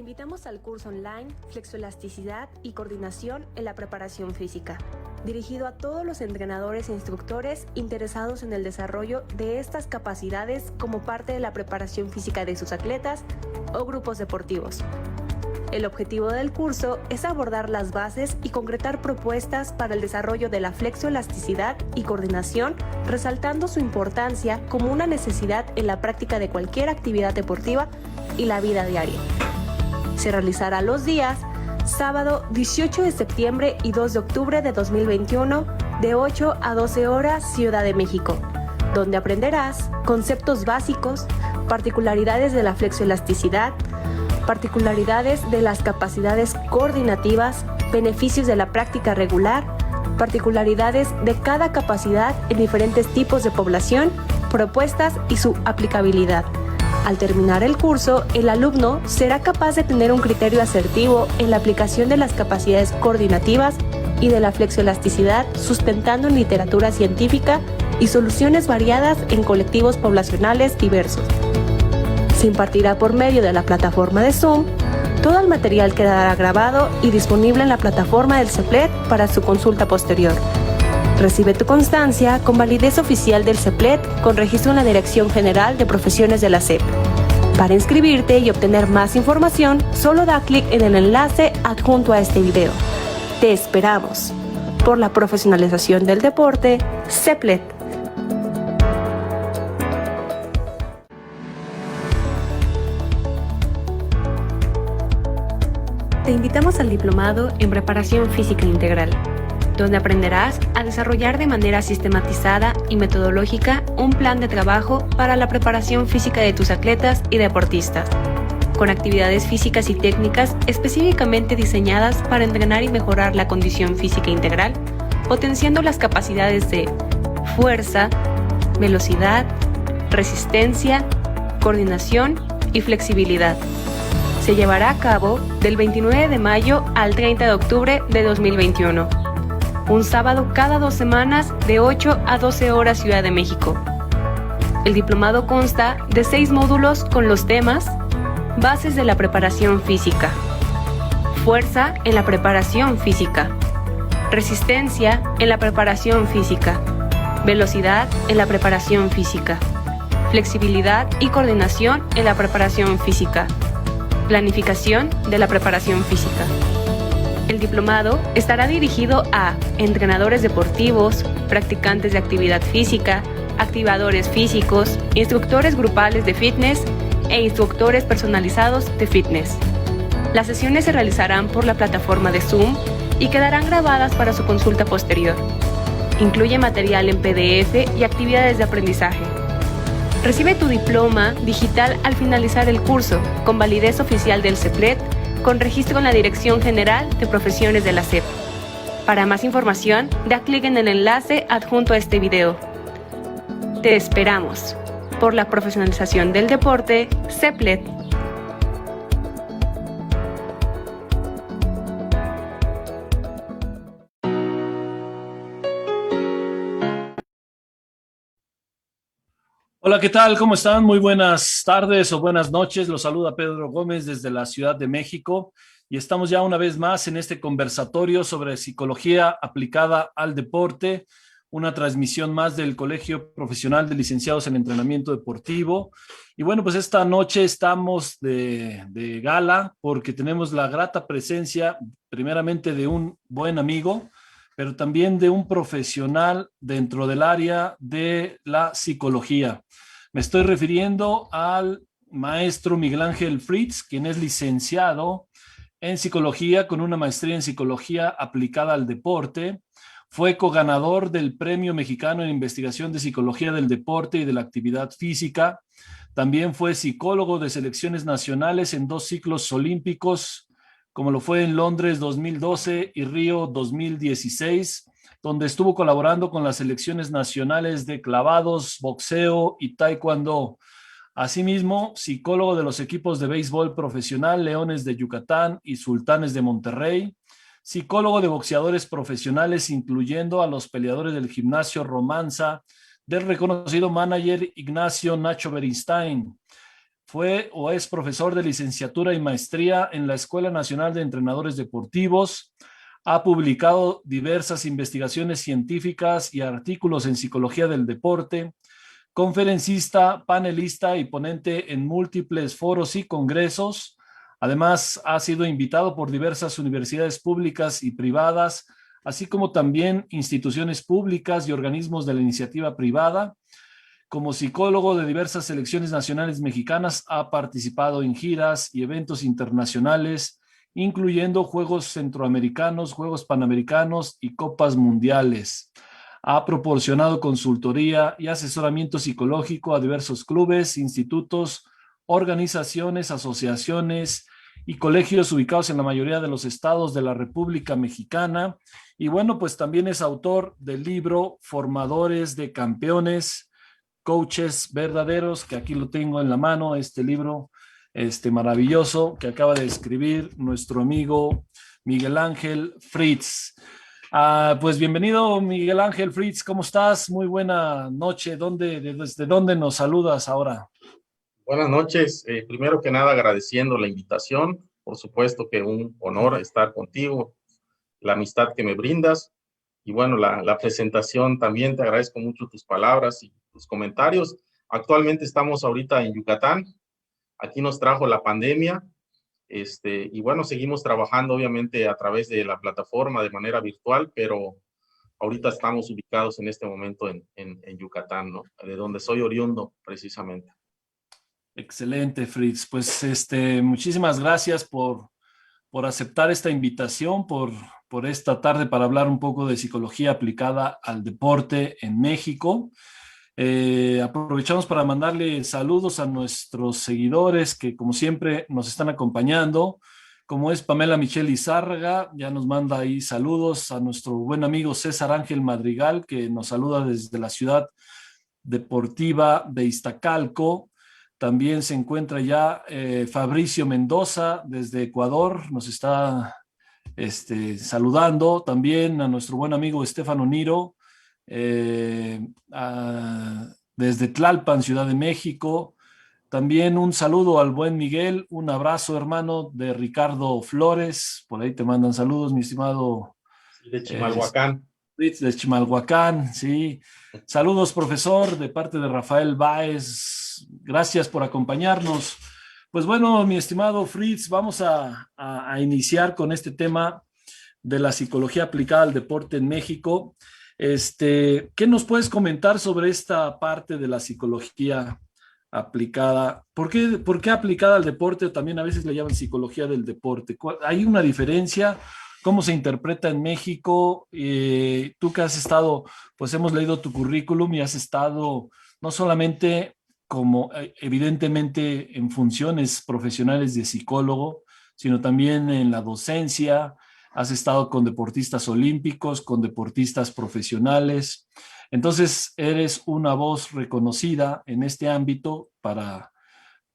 invitamos al curso online Flexoelasticidad y Coordinación en la Preparación Física, dirigido a todos los entrenadores e instructores interesados en el desarrollo de estas capacidades como parte de la preparación física de sus atletas o grupos deportivos. El objetivo del curso es abordar las bases y concretar propuestas para el desarrollo de la flexoelasticidad y coordinación, resaltando su importancia como una necesidad en la práctica de cualquier actividad deportiva y la vida diaria. Se realizará los días sábado 18 de septiembre y 2 de octubre de 2021 de 8 a 12 horas Ciudad de México, donde aprenderás conceptos básicos, particularidades de la flexoelasticidad, particularidades de las capacidades coordinativas, beneficios de la práctica regular, particularidades de cada capacidad en diferentes tipos de población, propuestas y su aplicabilidad. Al terminar el curso, el alumno será capaz de tener un criterio asertivo en la aplicación de las capacidades coordinativas y de la flexoelasticidad, sustentando en literatura científica y soluciones variadas en colectivos poblacionales diversos. Se impartirá por medio de la plataforma de Zoom. Todo el material quedará grabado y disponible en la plataforma del CEPLET para su consulta posterior. Recibe tu constancia con validez oficial del CEPLET con registro en la Dirección General de Profesiones de la SEP. Para inscribirte y obtener más información, solo da clic en el enlace adjunto a este video. Te esperamos. Por la profesionalización del deporte, CEPLET. Te invitamos al Diplomado en Preparación Física Integral, donde aprenderás a desarrollar de manera sistematizada y metodológica un plan de trabajo para la preparación física de tus atletas y deportistas, con actividades físicas y técnicas específicamente diseñadas para entrenar y mejorar la condición física integral, potenciando las capacidades de fuerza, velocidad, resistencia, coordinación y flexibilidad. Se llevará a cabo del 29 de mayo al 30 de octubre de 2021. Un sábado cada 2 semanas de 8 a 12 horas Ciudad de México. El diplomado consta de 6 módulos con los temas: Bases de la preparación física, Fuerza en la preparación física, Resistencia en la preparación física, Velocidad en la preparación física, Flexibilidad y coordinación en la preparación física, Planificación de la preparación física. El diplomado estará dirigido a entrenadores deportivos, practicantes de actividad física, activadores físicos, instructores grupales de fitness e instructores personalizados de fitness. Las sesiones se realizarán por la plataforma de Zoom y quedarán grabadas para su consulta posterior. Incluye material en PDF y actividades de aprendizaje. Recibe tu diploma digital al finalizar el curso, con validez oficial del CEPLET, con registro en la Dirección General de Profesiones de la SEP. Para más información, da clic en el enlace adjunto a este video. Te esperamos. Por la profesionalización del deporte, CEPLET. Hola, ¿qué tal? ¿Cómo están? Muy buenas tardes o buenas noches. Los saluda Pedro Gómez desde la Ciudad de México y estamos ya una vez más en este conversatorio sobre psicología aplicada al deporte, una transmisión más del Colegio Profesional de Licenciados en Entrenamiento Deportivo. Y bueno, pues esta noche estamos de gala porque tenemos la grata presencia primeramente de un buen amigo, pero también de un profesional dentro del área de la psicología. Me estoy refiriendo al maestro Miguel Ángel Fritz, quien es licenciado en psicología con una maestría en psicología aplicada al deporte. Fue coganador del Premio Mexicano en Investigación de Psicología del Deporte y de la Actividad Física. También fue psicólogo de selecciones nacionales en 2 ciclos olímpicos, como lo fue en Londres 2012 y Río 2016, donde estuvo colaborando con las selecciones nacionales de clavados, boxeo y taekwondo. Asimismo, psicólogo de los equipos de béisbol profesional Leones de Yucatán y Sultanes de Monterrey, psicólogo de boxeadores profesionales, incluyendo a los peleadores del gimnasio Romanza, del reconocido manager Ignacio Nacho Beristain, Fue o es profesor de licenciatura y maestría en la Escuela Nacional de Entrenadores Deportivos. Ha publicado diversas investigaciones científicas y artículos en psicología del deporte. Conferencista, panelista y ponente en múltiples foros y congresos. Además, ha sido invitado por diversas universidades públicas y privadas, así como también instituciones públicas y organismos de la iniciativa privada. Como psicólogo de diversas selecciones nacionales mexicanas, ha participado en giras y eventos internacionales, incluyendo Juegos Centroamericanos, Juegos Panamericanos y Copas Mundiales. Ha proporcionado consultoría y asesoramiento psicológico a diversos clubes, institutos, organizaciones, asociaciones y colegios ubicados en la mayoría de los estados de la República Mexicana. Y bueno, pues también es autor del libro Formadores de Campeones, Coaches Verdaderos, que aquí lo tengo en la mano, este libro maravilloso que acaba de escribir nuestro amigo Miguel Ángel Fritz. Pues bienvenido, Miguel Ángel Fritz, ¿cómo estás? Muy buena noche. ¿Desde dónde nos saludas ahora? Buenas noches. Primero que nada, agradeciendo la invitación. Por supuesto que un honor estar contigo, la amistad que me brindas. Y bueno, la presentación también, te agradezco mucho tus palabras y tus comentarios. Actualmente estamos ahorita en Yucatán. Aquí nos trajo la pandemia. Y bueno, seguimos trabajando obviamente a través de la plataforma de manera virtual, pero ahorita estamos ubicados en este momento en Yucatán, ¿no? De donde soy oriundo, precisamente. Excelente, Fritz. Pues muchísimas gracias por aceptar esta invitación, por esta tarde para hablar un poco de psicología aplicada al deporte en México. Aprovechamos para mandarle saludos a nuestros seguidores que como siempre nos están acompañando, como es Pamela Michelle Izárraga, ya nos manda ahí saludos, a nuestro buen amigo César Ángel Madrigal, que nos saluda desde la ciudad deportiva de Iztacalco. También se encuentra ya Fabricio Mendoza desde Ecuador, nos está saludando. También a nuestro buen amigo Estefano Niro, desde Tlalpan, Ciudad de México. También un saludo al buen Miguel, un abrazo hermano de Ricardo Flores, por ahí te mandan saludos, mi estimado. De Chimalhuacán. De Chimalhuacán, sí. Saludos, profesor, de parte de Rafael Báez. Gracias por acompañarnos. Pues bueno, mi estimado Fritz, vamos a iniciar con este tema de la psicología aplicada al deporte en México. ¿Qué nos puedes comentar sobre esta parte de la psicología aplicada? ¿Por qué aplicada al deporte? O también a veces le llaman psicología del deporte. ¿Hay una diferencia? ¿Cómo se interpreta en México? Tú que has estado, pues hemos leído tu currículum y has estado no solamente como evidentemente en funciones profesionales de psicólogo, sino también en la docencia. Has estado con deportistas olímpicos, con deportistas profesionales. Entonces, eres una voz reconocida en este ámbito para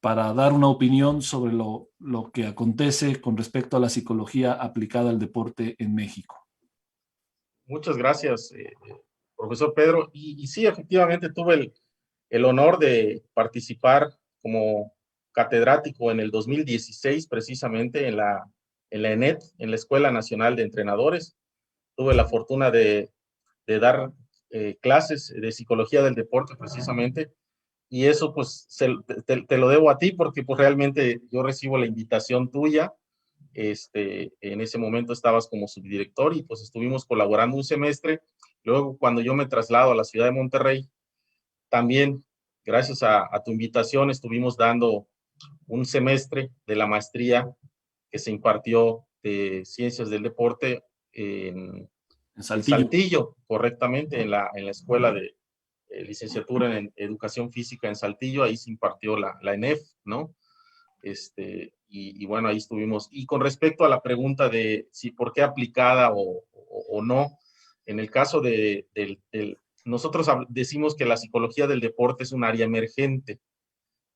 dar una opinión sobre lo que acontece con respecto a la psicología aplicada al deporte en México. Muchas gracias, profesor Pedro. Y sí, efectivamente tuve el honor de participar como catedrático en el 2016, precisamente en la ENET, en la Escuela Nacional de Entrenadores. Tuve la fortuna de dar clases de psicología del deporte, precisamente. Y eso pues te lo debo a ti porque pues realmente yo recibo la invitación tuya. En ese momento estabas como subdirector y pues estuvimos colaborando un semestre. Luego cuando yo me traslado a la ciudad de Monterrey, también gracias a tu invitación estuvimos dando un semestre de la maestría que se impartió de Ciencias del Deporte en Saltillo, correctamente, en la escuela de licenciatura en Educación Física en Saltillo. Ahí se impartió la ENEF, ¿no? Y bueno, ahí estuvimos. Y con respecto a la pregunta de si por qué aplicada o no, en el caso nosotros decimos que la psicología del deporte es un área emergente.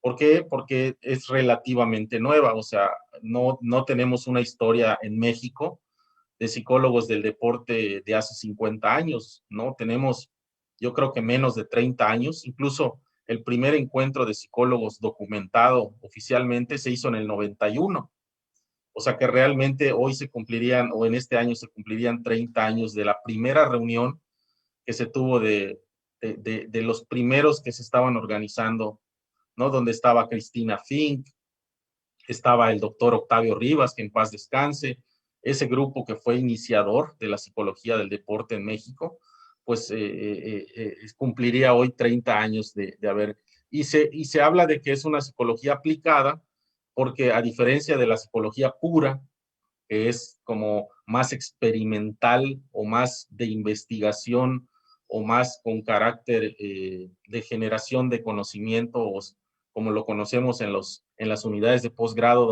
¿Por qué? Porque es relativamente nueva, o sea, no tenemos una historia en México de psicólogos del deporte de hace 50 años, ¿no? Tenemos, yo creo que menos de 30 años, incluso el primer encuentro de psicólogos documentado oficialmente se hizo en el 91. O sea que realmente hoy se cumplirían, o en este año se cumplirían 30 años de la primera reunión que se tuvo de los primeros que se estaban organizando, ¿no? Donde estaba Cristina Fink, estaba el doctor Octavio Rivas, que en paz descanse, ese grupo que fue iniciador de la psicología del deporte en México, pues cumpliría hoy 30 años de haber, y se habla de que es una psicología aplicada, porque a diferencia de la psicología pura, que es como más experimental o más de investigación o más con carácter de generación de conocimiento, o como lo conocemos en las unidades de posgrado,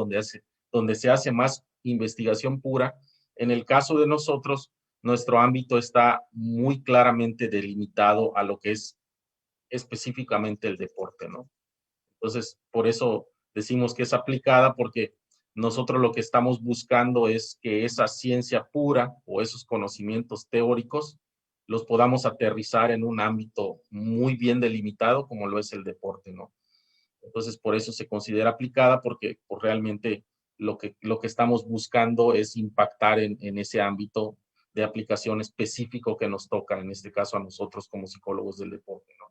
donde se hace más investigación pura. En el caso de nosotros, nuestro ámbito está muy claramente delimitado a lo que es específicamente el deporte, ¿no? Entonces, por eso decimos que es aplicada, porque nosotros lo que estamos buscando es que esa ciencia pura o esos conocimientos teóricos los podamos aterrizar en un ámbito muy bien delimitado como lo es el deporte, ¿no? Entonces, por eso se considera aplicada, porque pues, realmente lo que estamos buscando es impactar en ese ámbito de aplicación específico que nos toca, en este caso a nosotros como psicólogos del deporte, ¿no?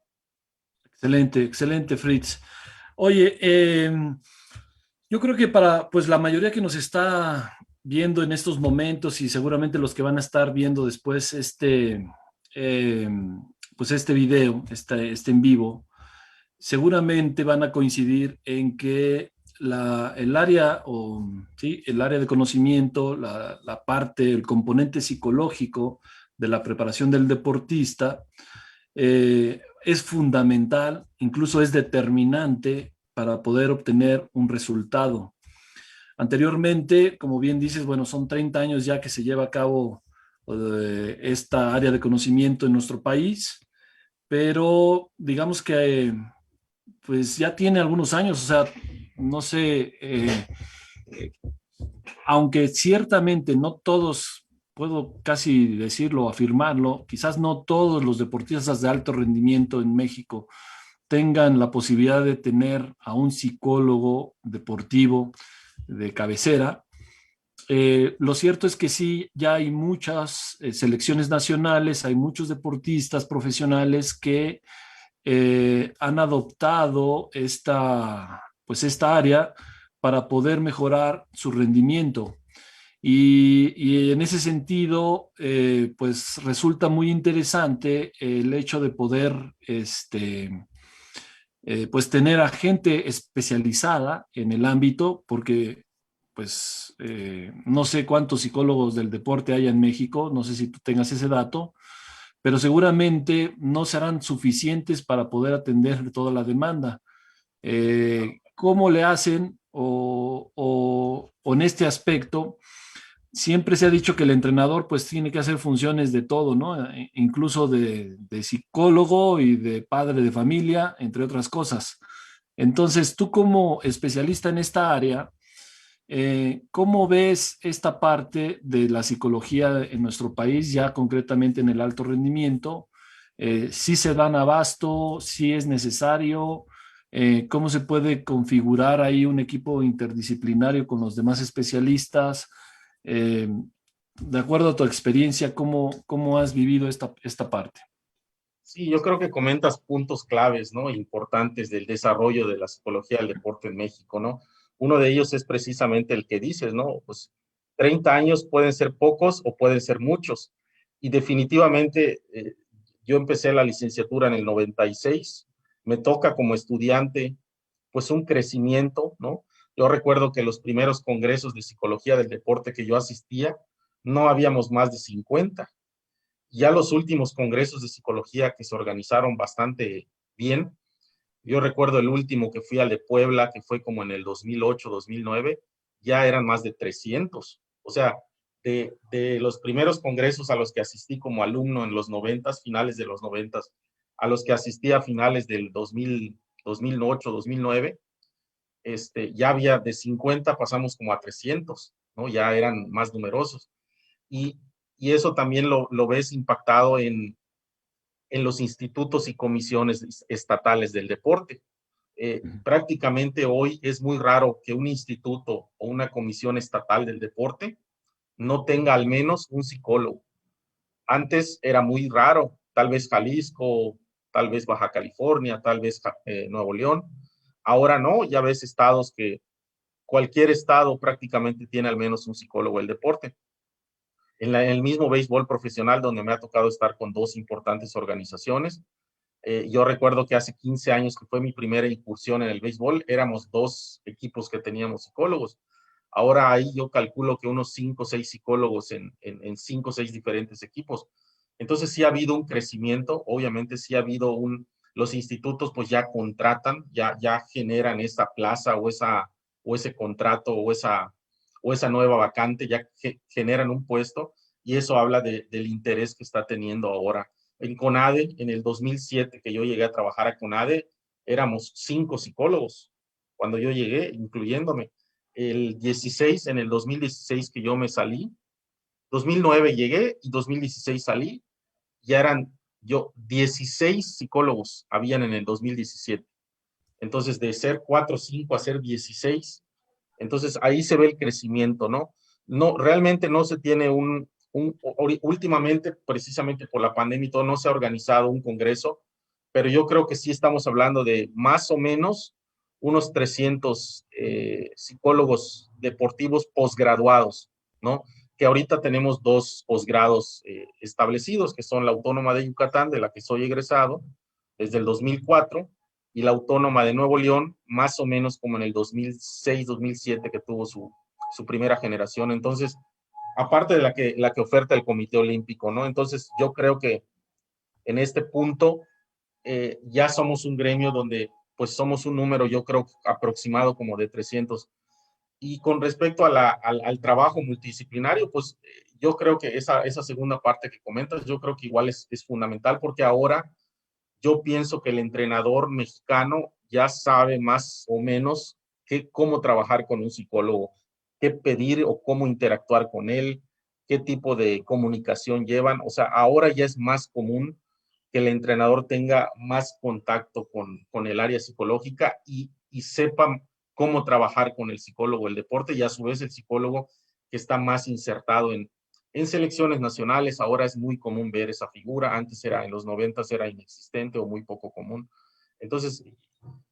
Excelente, excelente, Fritz. Oye, yo creo que para pues la mayoría que nos está viendo en estos momentos y seguramente los que van a estar viendo después eh, pues este video, este en vivo, seguramente van a coincidir en que el área o sí, el área de conocimiento, la parte, el componente psicológico de la preparación del deportista es fundamental, incluso es determinante para poder obtener un resultado. Anteriormente, como bien dices, bueno, son 30 años ya que se lleva a cabo esta área de conocimiento en nuestro país, pero digamos que pues ya tiene algunos años, o sea, no sé, aunque ciertamente no todos, puedo casi decirlo, afirmarlo, quizás no todos los deportistas de alto rendimiento en México tengan la posibilidad de tener a un psicólogo deportivo de cabecera. Lo cierto es que sí, ya hay muchas selecciones nacionales, hay muchos deportistas profesionales que han adoptado pues esta área para poder mejorar su rendimiento. Y en ese sentido, pues resulta muy interesante el hecho de poder pues tener a gente especializada en el ámbito, porque pues no sé cuántos psicólogos del deporte hay en México, no sé si tú tengas ese dato, pero seguramente no serán suficientes para poder atender toda la demanda. ¿Cómo le hacen o en este aspecto? Siempre se ha dicho que el entrenador pues tiene que hacer funciones de todo, ¿no? Incluso de psicólogo y de padre de familia, entre otras cosas. Entonces, tú como especialista en esta área, ¿cómo ves esta parte de la psicología en nuestro país, ya concretamente en el alto rendimiento? ¿Sí se dan abasto? ¿Sí es necesario? ¿Cómo se puede configurar ahí un equipo interdisciplinario con los demás especialistas? Eh, de acuerdo a tu experiencia, ¿cómo has vivido esta parte? Sí, yo creo que comentas puntos claves, ¿no? Importantes del desarrollo de la psicología del deporte en México, ¿no? Uno de ellos es precisamente el que dices, ¿no? Pues 30 años pueden ser pocos o pueden ser muchos. Y definitivamente yo empecé la licenciatura en el 96, me toca como estudiante, pues un crecimiento, ¿no? Yo recuerdo que los primeros congresos de psicología del deporte que yo asistía, no habíamos más de 50. Ya los últimos congresos de psicología que se organizaron bastante bien, yo recuerdo el último que fui al de Puebla, que fue como en el 2008, 2009, ya eran más de 300. O sea, de los primeros congresos a los que asistí como alumno en los 90, finales de los 90, a los que asistí a finales del 2000, 2008, 2009, ya había de 50, pasamos como a 300, ¿no? Ya eran más numerosos. Y, y eso también lo ves impactado en los institutos y comisiones estatales del deporte. Prácticamente hoy es muy raro que un instituto o una comisión estatal del deporte no tenga al menos un psicólogo. Antes era muy raro, tal vez Jalisco, tal vez Baja California, tal vez Nuevo León. Ahora no, ya ves estados que cualquier estado prácticamente tiene al menos un psicólogo del deporte. En el mismo béisbol profesional, donde me ha tocado estar con dos importantes organizaciones, yo recuerdo que hace 15 años, que fue mi primera incursión en el béisbol, éramos dos equipos que teníamos psicólogos. Ahora ahí yo calculo que unos 5 o 6 psicólogos en 5 o 6 diferentes equipos. Entonces sí ha habido un crecimiento, obviamente sí ha habido los institutos pues ya contratan, ya generan esa plaza o ese contrato o esa nueva vacante, ya generan un puesto, y eso habla del interés que está teniendo ahora. En CONADE, en el 2007 que yo llegué a trabajar a CONADE, éramos 5 psicólogos cuando yo llegué, incluyéndome. En el 2016 que yo me salí, 2009 llegué y 2016 salí, ya eran 16 psicólogos habían en el 2017. Entonces, de ser 4 o 5 a ser 16, entonces ahí se ve el crecimiento, ¿no? No, realmente no se tiene últimamente, precisamente por la pandemia y todo, no se ha organizado un congreso, pero yo creo que sí estamos hablando de más o menos unos 300 psicólogos deportivos posgraduados, ¿no? Que ahorita tenemos 2 posgrados establecidos, que son la Autónoma de Yucatán, de la que soy egresado desde el 2004, y la Autónoma de Nuevo León, más o menos como en el 2006, 2007, que tuvo su primera generación. Entonces, aparte de la que oferta el Comité Olímpico, ¿no? Entonces, yo creo que en este punto ya somos un gremio donde pues somos un número, yo creo, aproximado como de 300. Y con respecto al trabajo multidisciplinario, pues yo creo que esa segunda parte que comentas, yo creo que igual es fundamental, porque ahora yo pienso que el entrenador mexicano ya sabe más o menos cómo trabajar con un psicólogo, qué pedir o cómo interactuar con él, qué tipo de comunicación llevan. O sea, ahora ya es más común que el entrenador tenga más contacto con el área psicológica y sepa cómo trabajar con el psicólogo del deporte, y a su vez el psicólogo que está más insertado en selecciones nacionales. Ahora es muy común ver esa figura. Antes en los 90 era inexistente o muy poco común. Entonces,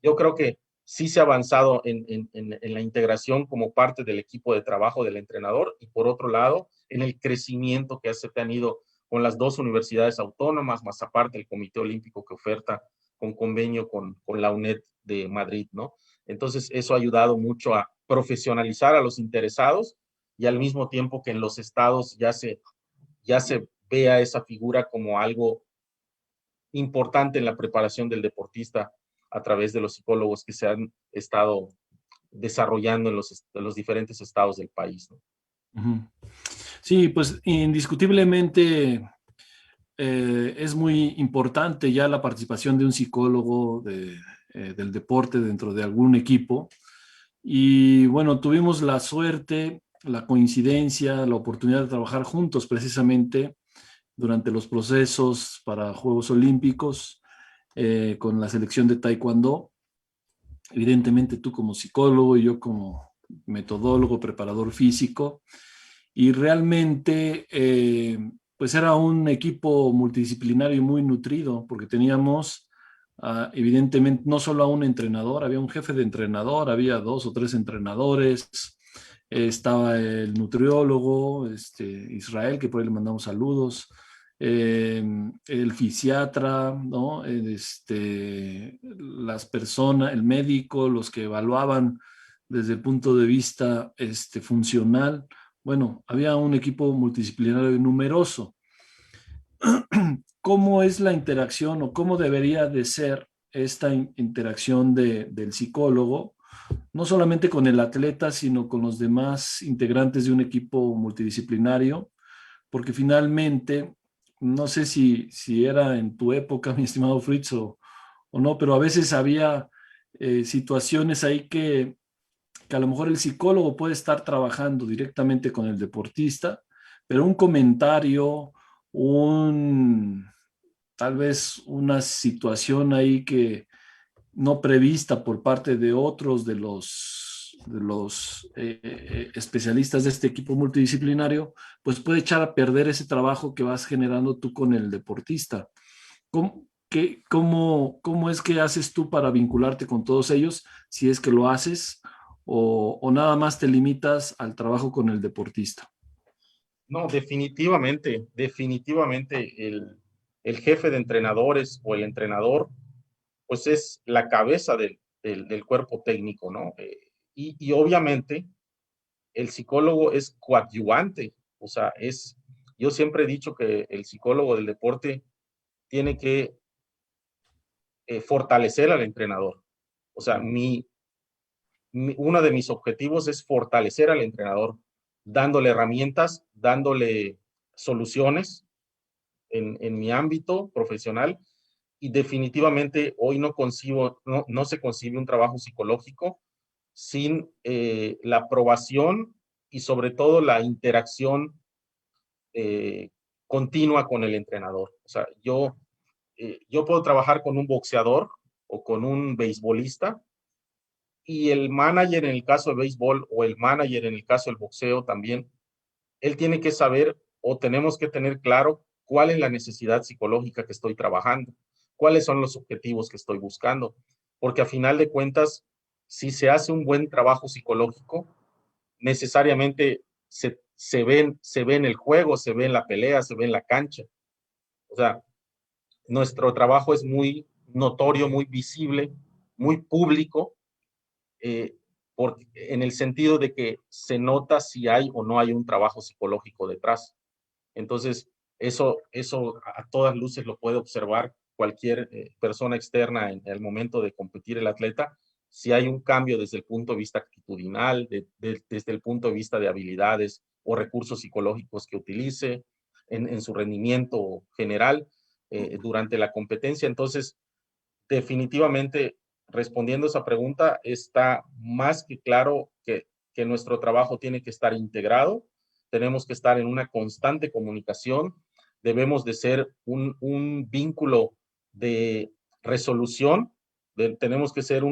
yo creo que sí se ha avanzado en la integración como parte del equipo de trabajo del entrenador, y por otro lado, en el crecimiento que se ha tenido con las 2 universidades autónomas, más aparte el Comité Olímpico que oferta con convenio con la UNED de Madrid, ¿no? Entonces, eso ha ayudado mucho a profesionalizar a los interesados, y al mismo tiempo que en los estados ya se vea esa figura como algo importante en la preparación del deportista a través de los psicólogos que se han estado desarrollando en los diferentes estados del país, ¿no? Sí, pues indiscutiblemente es muy importante ya la participación de un psicólogo del deporte dentro de algún equipo. Y bueno, tuvimos la suerte, la coincidencia, la oportunidad de trabajar juntos precisamente durante los procesos para Juegos Olímpicos con la selección de Taekwondo. Evidentemente tú como psicólogo y yo como metodólogo, preparador físico. Y realmente pues era un equipo multidisciplinario y muy nutrido, porque teníamos evidentemente no solo a un entrenador, había un jefe de entrenador, había 2 o 3 entrenadores, estaba el nutriólogo, Israel, que por ahí le mandamos saludos, el fisiatra, ¿no? Las personas, el médico, los que evaluaban desde el punto de vista funcional. Bueno, había un equipo multidisciplinario y numeroso. ¿Cómo es la interacción o cómo debería de ser esta interacción del psicólogo, no solamente con el atleta, sino con los demás integrantes de un equipo multidisciplinario? Porque finalmente, no sé si era en tu época, mi estimado Fritz, o no, pero a veces había situaciones ahí que a lo mejor el psicólogo puede estar trabajando directamente con el deportista, pero un comentario, un tal vez una situación ahí que no prevista por parte de otros de los especialistas de este equipo multidisciplinario, pues puede echar a perder ese trabajo que vas generando tú con el deportista. ¿Cómo es que haces tú para vincularte con todos ellos, si es que lo haces, o nada más te limitas al trabajo con el deportista? No, definitivamente el jefe de entrenadores o el entrenador, pues es la cabeza del cuerpo técnico, ¿no? Y obviamente el psicólogo es coadyuvante, o sea, yo siempre he dicho que el psicólogo del deporte tiene que fortalecer al entrenador. O sea, uno de mis objetivos es fortalecer al entrenador, dándole herramientas, dándole soluciones en mi ámbito profesional, y definitivamente hoy no se concibe un trabajo psicológico sin la aprobación y sobre todo la interacción eh, continua con el entrenador. O sea, yo puedo trabajar con un boxeador o con un beisbolista, y el manager en el caso del béisbol o el manager en el caso del boxeo también, él tiene que saber, o tenemos que tener claro, cuál es la necesidad psicológica que estoy trabajando, cuáles son los objetivos que estoy buscando, porque a final de cuentas, si se hace un buen trabajo psicológico, necesariamente se ve en el juego, se ve en la pelea, se ve en la cancha. O sea, nuestro trabajo es muy notorio, muy visible, muy público, eh, en el sentido de que se nota si hay o no hay un trabajo psicológico detrás. Entonces, eso a todas luces lo puede observar cualquier persona externa en el momento de competir el atleta, si hay un cambio desde el punto de vista actitudinal, desde el punto de vista de habilidades o recursos psicológicos que utilice en su rendimiento general durante la competencia. Entonces, definitivamente, respondiendo a esa pregunta, está más que claro que nuestro trabajo tiene que estar integrado, tenemos que estar en una constante comunicación, debemos de ser un vínculo de resolución, tenemos que ser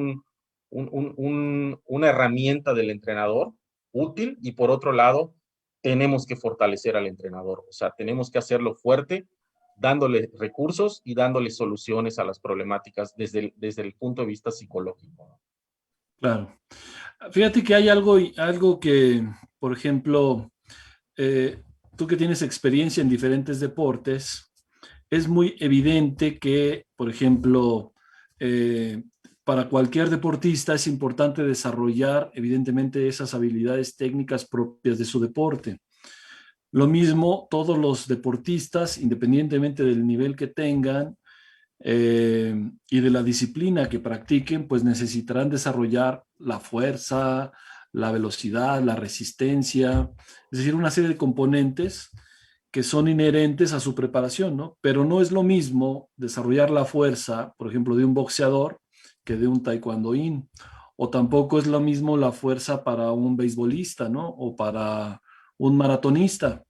una herramienta del entrenador útil, y por otro lado, tenemos que fortalecer al entrenador, o sea, tenemos que hacerlo fuerte, dándole recursos y dándole soluciones a las problemáticas desde el punto de vista psicológico. Claro. Fíjate que hay algo que, por ejemplo, eh, tú que tienes experiencia en diferentes deportes, es muy evidente que, por ejemplo, eh, para cualquier deportista es importante desarrollar, evidentemente, esas habilidades técnicas propias de su deporte. Lo mismo, todos los deportistas, independientemente del nivel que tengan y de la disciplina que practiquen, pues necesitarán desarrollar la fuerza, la velocidad, la resistencia, es decir, una serie de componentes que son inherentes a su preparación, ¿no? Pero no es lo mismo desarrollar la fuerza, por ejemplo, de un boxeador que de un taekwondoín, o tampoco es lo mismo la fuerza para un beisbolista, ¿no? O para un maratonista.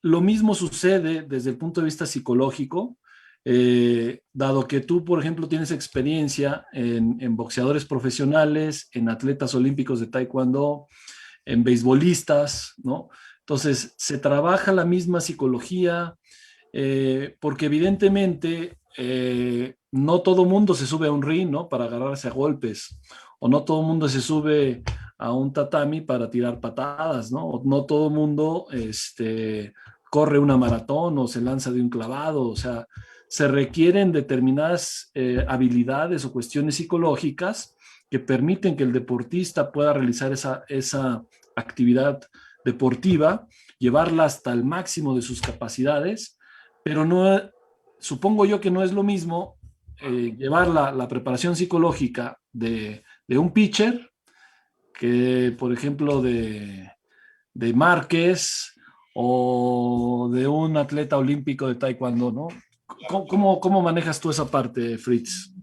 Lo mismo sucede desde el punto de vista psicológico, dado que tú, por ejemplo, tienes experiencia en boxeadores profesionales, en atletas olímpicos de taekwondo, en beisbolistas, ¿no? Entonces, se trabaja la misma psicología, porque evidentemente no todo mundo se sube a un ring, ¿no? Para agarrarse a golpes, o no todo mundo se sube a un tatami para tirar patadas, ¿no? O no todo mundo corre una maratón o se lanza de un clavado, o sea, se requieren determinadas habilidades o cuestiones psicológicas que permiten que el deportista pueda realizar esa actividad deportiva, llevarla hasta el máximo de sus capacidades, pero no, supongo yo que no es lo mismo llevar la preparación psicológica de un pitcher que, por ejemplo, de Márquez o de un atleta olímpico de taekwondo, ¿no? ¿Cómo manejas tú esa parte, Fritz?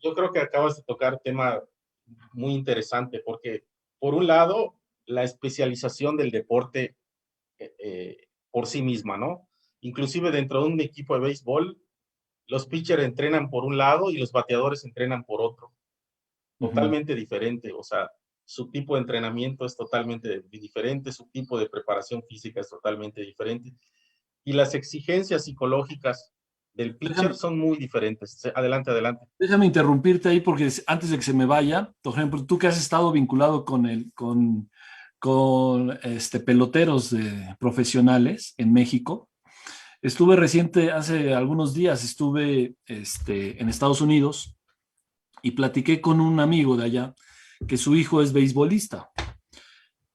Yo creo que acabas de tocar tema muy interesante, porque por un lado, la especialización del deporte por sí misma, ¿no? inclusive dentro de un equipo de béisbol, los pitchers entrenan por un lado y los bateadores entrenan por otro. Totalmente diferente, o sea, su tipo de entrenamiento es totalmente diferente, su tipo de preparación física es totalmente diferente, y las exigencias psicológicas del pitcher son muy diferentes. Adelante, adelante. Déjame interrumpirte ahí porque antes de que se me vaya, por ejemplo, tú que has estado vinculado con peloteros profesionales en México, estuve hace algunos días estuve en Estados Unidos y platiqué con un amigo de allá que su hijo es beisbolista,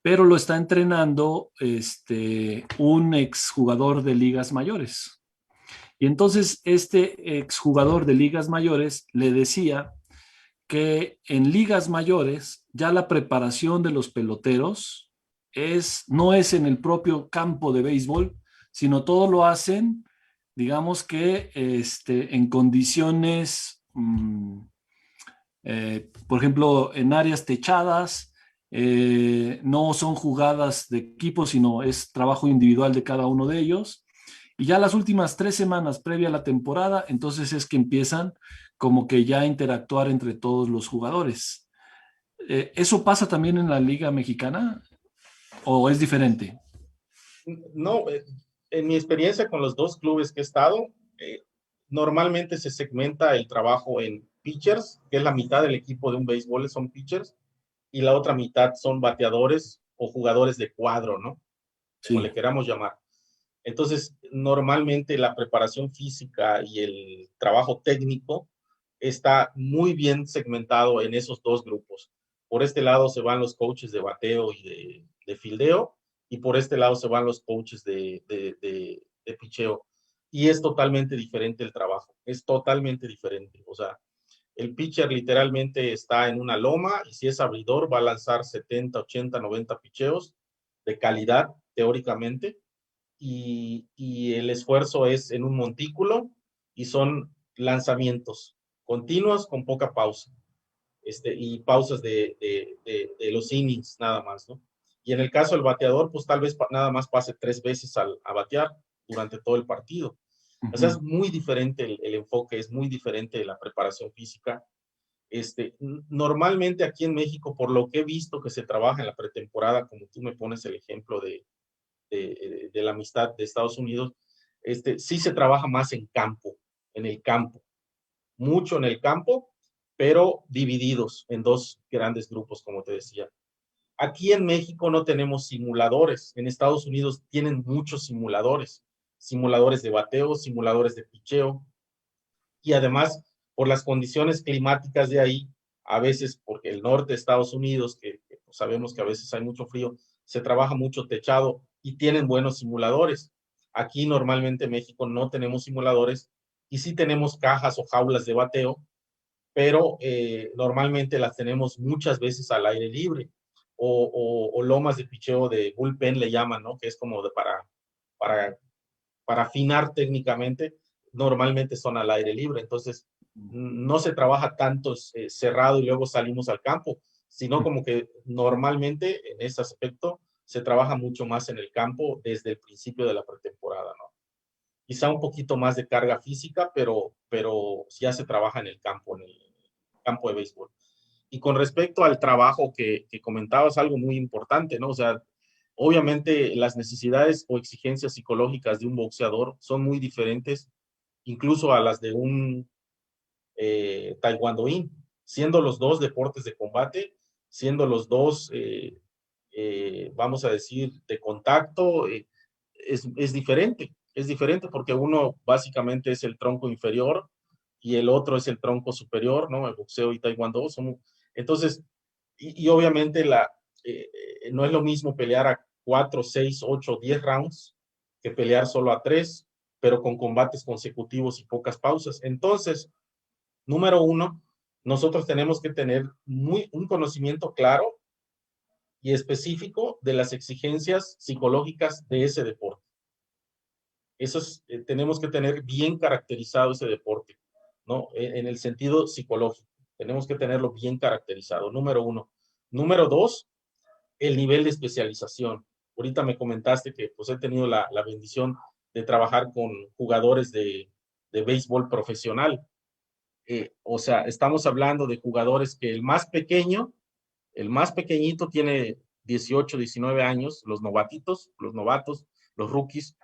pero lo está entrenando un exjugador de ligas mayores. Y entonces este exjugador de ligas mayores le decía que en ligas mayores ya la preparación de los peloteros no es en el propio campo de béisbol, sino todo lo hacen, digamos que en condiciones, por ejemplo, en áreas techadas, no son jugadas de equipo, sino es trabajo individual de cada uno de ellos. Y ya las últimas 3 semanas previa a la temporada, entonces es que empiezan como que ya a interactuar entre todos los jugadores. ¿Eso pasa también en la Liga Mexicana o es diferente? No, en mi experiencia con los 2 clubes que he estado, normalmente se segmenta el trabajo en pitchers, que es la mitad del equipo de un béisbol son pitchers, y la otra mitad son bateadores o jugadores de cuadro, ¿no? Como le queramos llamar. Entonces, normalmente la preparación física y el trabajo técnico está muy bien segmentado en esos 2 grupos. Por este lado se van los coaches de bateo y de fildeo, y por este lado se van los coaches de picheo. Y es totalmente diferente el trabajo, es totalmente diferente. O sea, el pitcher literalmente está en una loma y si es abridor va a lanzar 70, 80, 90 picheos de calidad, teóricamente, y el esfuerzo es en un montículo y son lanzamientos continuos con poca pausa, y pausas de los innings nada más, ¿no? Y en el caso del bateador, pues tal vez nada más pase 3 veces a batear durante todo el partido. O sea, es muy diferente el enfoque, es muy diferente la preparación física. Normalmente aquí en México, por lo que he visto que se trabaja en la pretemporada, como tú me pones el ejemplo de la amistad de Estados Unidos, sí se trabaja más en campo, en el campo, mucho en el campo, pero divididos en 2 grandes grupos, como te decía. Aquí en México no tenemos simuladores, en Estados Unidos tienen muchos simuladores, simuladores de bateo, simuladores de picheo, y además por las condiciones climáticas de ahí, a veces porque el norte de Estados Unidos, que pues sabemos que a veces hay mucho frío, se trabaja mucho techado y tienen buenos simuladores. Aquí normalmente en México no tenemos simuladores y sí tenemos cajas o jaulas de bateo, pero normalmente las tenemos muchas veces al aire libre o lomas de picheo de bullpen le llaman, ¿no? Que es como para afinar técnicamente, normalmente son al aire libre. Entonces, no se trabaja tanto cerrado y luego salimos al campo, sino como que normalmente en ese aspecto se trabaja mucho más en el campo desde el principio de la pretemporada, ¿no? Quizá un poquito más de carga física, pero ya se trabaja en el campo de béisbol. Y con respecto al trabajo que comentabas, algo muy importante, ¿no? O sea, obviamente las necesidades o exigencias psicológicas de un boxeador son muy diferentes, incluso a las de un taekwondoín, siendo los 2 deportes de combate, siendo los 2, vamos a decir, de contacto, es diferente porque uno básicamente es el tronco inferior y el otro es el tronco superior, ¿no? El boxeo y taekwondo entonces, y obviamente no es lo mismo pelear a 4, 6, 8, 10 rounds que pelear solo a 3, pero con combates consecutivos y pocas pausas. Entonces, número 1, nosotros tenemos que tener un conocimiento claro y específico de las exigencias psicológicas de ese deporte. Tenemos que tener bien caracterizado ese deporte, ¿no? En el sentido psicológico, tenemos que tenerlo bien caracterizado, número 1. Número 2, el nivel de especialización. Ahorita me comentaste que pues he tenido la bendición de trabajar con jugadores de béisbol profesional. O sea, estamos hablando de jugadores que el más pequeñito tiene 18, 19 años, los novatitos, los novatos, los rookies,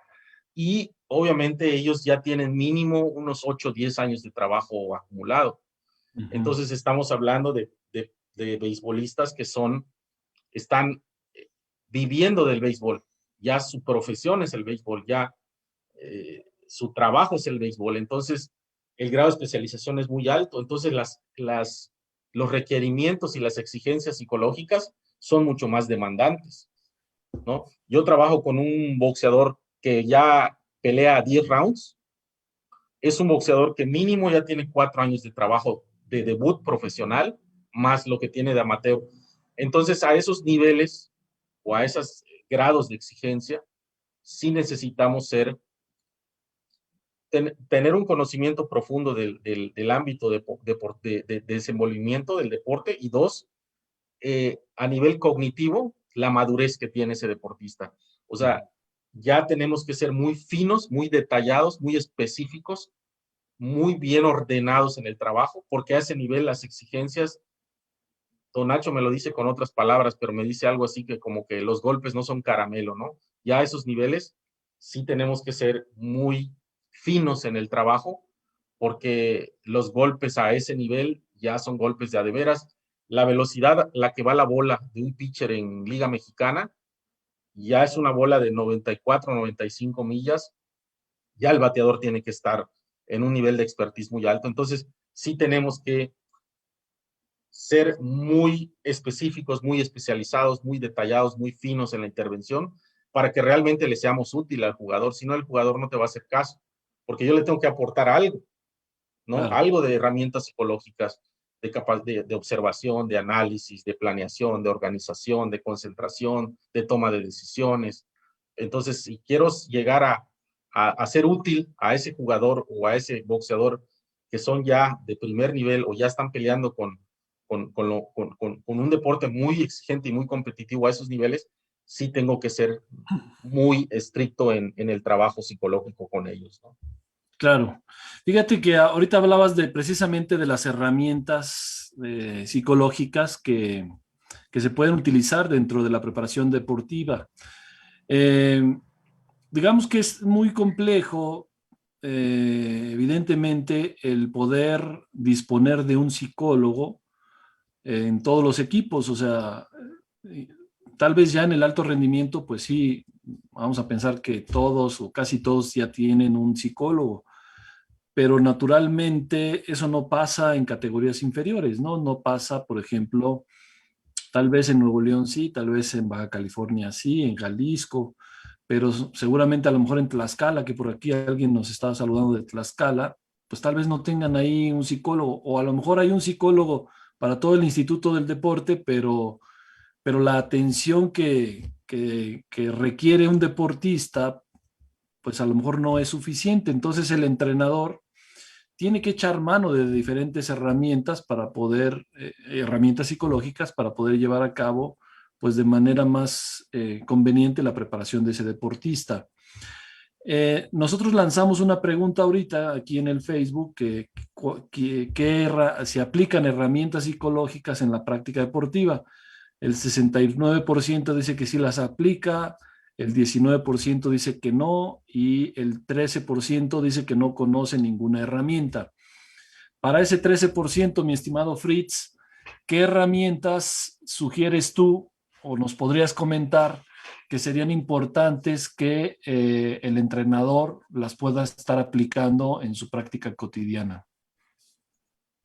y obviamente ellos ya tienen mínimo unos 8 o 10 años de trabajo acumulado. Entonces estamos hablando de beisbolistas que están viviendo del béisbol, ya su profesión es el béisbol, ya su trabajo es el béisbol, entonces el grado de especialización es muy alto, entonces los requerimientos y las exigencias psicológicas son mucho más demandantes, ¿no? Yo trabajo con un boxeador que ya pelea 10 rounds, es un boxeador que mínimo ya tiene 4 años de trabajo de debut profesional, más lo que tiene de amateur. Entonces, a esos niveles o a esos grados de exigencia, sí necesitamos tener un conocimiento profundo del ámbito de desenvolvimiento del deporte, y dos, a nivel cognitivo, la madurez que tiene ese deportista. O sea, ya tenemos que ser muy finos, muy detallados, muy específicos, muy bien ordenados en el trabajo, porque a ese nivel las exigencias, don Nacho me lo dice con otras palabras, pero me dice algo así que como que los golpes no son caramelo, ¿no? Ya a esos niveles sí tenemos que ser muy finos en el trabajo, porque los golpes a ese nivel ya son golpes de a de veras. La velocidad a la que va la bola de un pitcher en Liga Mexicana ya es una bola de 94, 95 millas, ya el bateador tiene que estar en un nivel de expertise muy alto. Entonces, sí tenemos que ser muy específicos, muy especializados, muy detallados, muy finos en la intervención, para que realmente le seamos útil al jugador. Si no, el jugador no te va a hacer caso, porque yo le tengo que aportar algo, ¿no? Claro. Algo de herramientas psicológicas, de observación, de análisis, de planeación, de organización, de concentración, de toma de decisiones. Entonces, si quiero llegar a ser útil a ese jugador o a ese boxeador que son ya de primer nivel o ya están peleando con un deporte muy exigente y muy competitivo a esos niveles, sí tengo que ser muy estricto en el trabajo psicológico con ellos, ¿no? Claro. Fíjate que ahorita hablabas precisamente de las herramientas psicológicas que se pueden utilizar dentro de la preparación deportiva. Digamos que es muy complejo, evidentemente, el poder disponer de un psicólogo en todos los equipos. O sea, tal vez ya en el alto rendimiento, pues sí, vamos a pensar que todos o casi todos ya tienen un psicólogo, pero naturalmente eso no pasa en categorías inferiores, ¿no? No pasa, por ejemplo, tal vez en Nuevo León sí, tal vez en Baja California sí, en Jalisco, pero seguramente a lo mejor en Tlaxcala, que por aquí alguien nos estaba saludando de Tlaxcala, pues tal vez no tengan ahí un psicólogo, o a lo mejor hay un psicólogo para todo el Instituto del Deporte, pero la atención que requiere un deportista, pues a lo mejor no es suficiente. Entonces el entrenador tiene que echar mano de diferentes herramientas para poder, herramientas psicológicas para poder llevar a cabo, pues de manera más conveniente la preparación de ese deportista. Nosotros lanzamos una pregunta ahorita aquí en el Facebook que se aplican herramientas psicológicas en la práctica deportiva. El 69% dice que sí las aplica, el 19% dice que no y el 13% dice que no conoce ninguna herramienta. Para ese 13%, mi estimado Fritz, ¿qué herramientas sugieres tú o nos podrías comentar que serían importantes que el entrenador las pueda estar aplicando en su práctica cotidiana?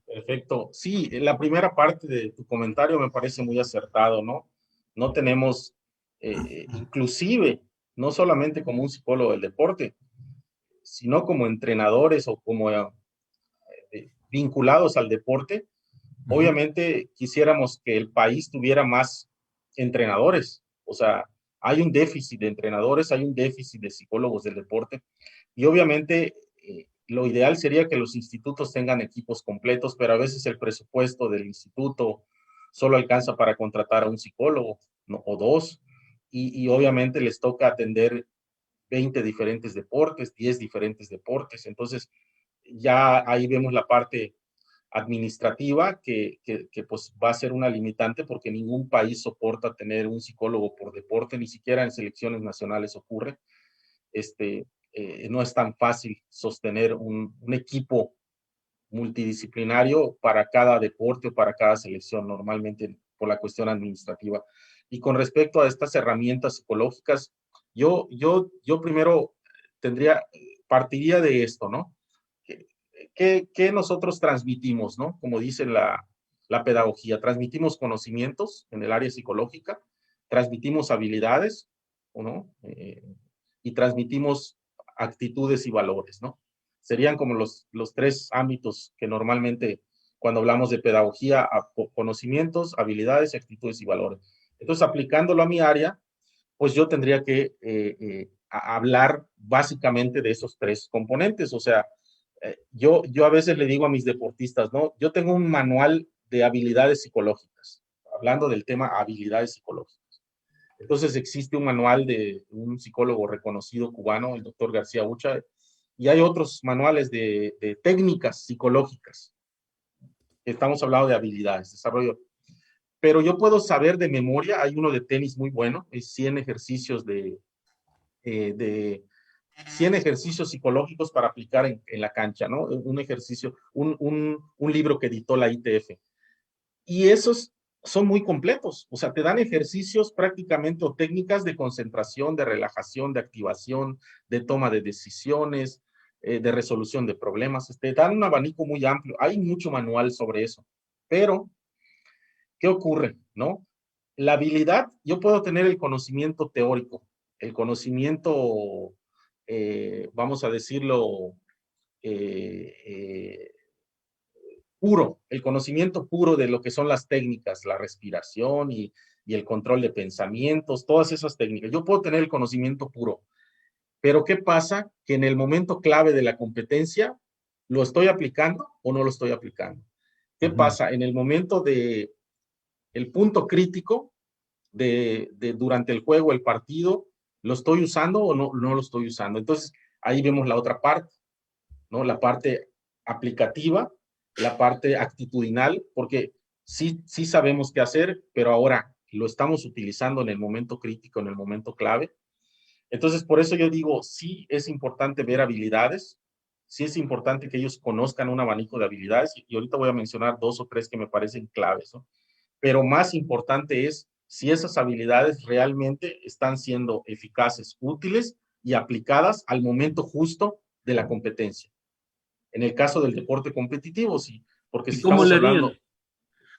Perfecto. Sí, la primera parte de tu comentario me parece muy acertado, ¿no? No tenemos, inclusive, no solamente como un psicólogo del deporte, sino como entrenadores o como vinculados al deporte. Obviamente quisiéramos que el país tuviera más entrenadores. O sea, hay un déficit de entrenadores, hay un déficit de psicólogos del deporte. Y obviamente lo ideal sería que los institutos tengan equipos completos, pero a veces el presupuesto del instituto solo alcanza para contratar a un psicólogo, ¿no? O dos, y obviamente les toca atender 20 diferentes deportes, 10 diferentes deportes. Entonces, ya ahí vemos la parte administrativa que pues va a ser una limitante porque ningún país soporta tener un psicólogo por deporte, ni siquiera en selecciones nacionales ocurre. No es tan fácil sostener un equipo multidisciplinario para cada deporte o para cada selección, normalmente por la cuestión administrativa. Y con respecto a estas herramientas psicológicas, yo primero partiría de esto, ¿no? ¿Qué nosotros transmitimos, ¿no? Como dice la pedagogía, transmitimos conocimientos en el área psicológica, transmitimos habilidades, ¿no? Y transmitimos actitudes y valores, ¿no? Serían como los tres ámbitos que normalmente cuando hablamos de pedagogía, conocimientos, habilidades, actitudes y valores. Entonces, aplicándolo a mi área, pues yo tendría que hablar básicamente de esos tres componentes. O sea, yo a veces le digo a mis deportistas, ¿no? Yo tengo un manual de habilidades psicológicas, hablando del tema habilidades psicológicas. Entonces existe un manual de un psicólogo reconocido cubano, el doctor García Ucha, y hay otros manuales de técnicas psicológicas. Estamos hablando de habilidades, desarrollo. Pero yo puedo saber de memoria, hay uno de tenis muy bueno, es 100 ejercicios 100 ejercicios psicológicos para aplicar en la cancha, ¿no? Un ejercicio, un libro que editó la ITF. Y esos son muy completos, o sea, te dan ejercicios prácticamente o técnicas de concentración, de relajación, de activación, de toma de decisiones, de resolución de problemas, te dan un abanico muy amplio, hay mucho manual sobre eso, pero, ¿qué ocurre, no? La habilidad, yo puedo tener el conocimiento teórico, el conocimiento, vamos a decirlo, puro, el conocimiento puro de lo que son las técnicas, la respiración y el control de pensamientos, todas esas técnicas. Yo puedo tener el conocimiento puro, pero ¿qué pasa? Que en el momento clave de la competencia, ¿lo estoy aplicando o no lo estoy aplicando? ¿Qué pasa? En el momento el punto crítico durante el juego, el partido, ¿lo estoy usando o no lo estoy usando? Entonces, ahí vemos la otra parte, ¿no? La parte aplicativa, la parte actitudinal, porque sí sabemos qué hacer, pero ahora lo estamos utilizando en el momento crítico, en el momento clave. Entonces, por eso yo digo, sí es importante ver habilidades, sí es importante que ellos conozcan un abanico de habilidades, y ahorita voy a mencionar 2 o 3 que me parecen claves, ¿no? Pero más importante es si esas habilidades realmente están siendo eficaces, útiles y aplicadas al momento justo de la competencia. En el caso del deporte competitivo, sí, porque ¿Y si cómo estamos le harían? hablando...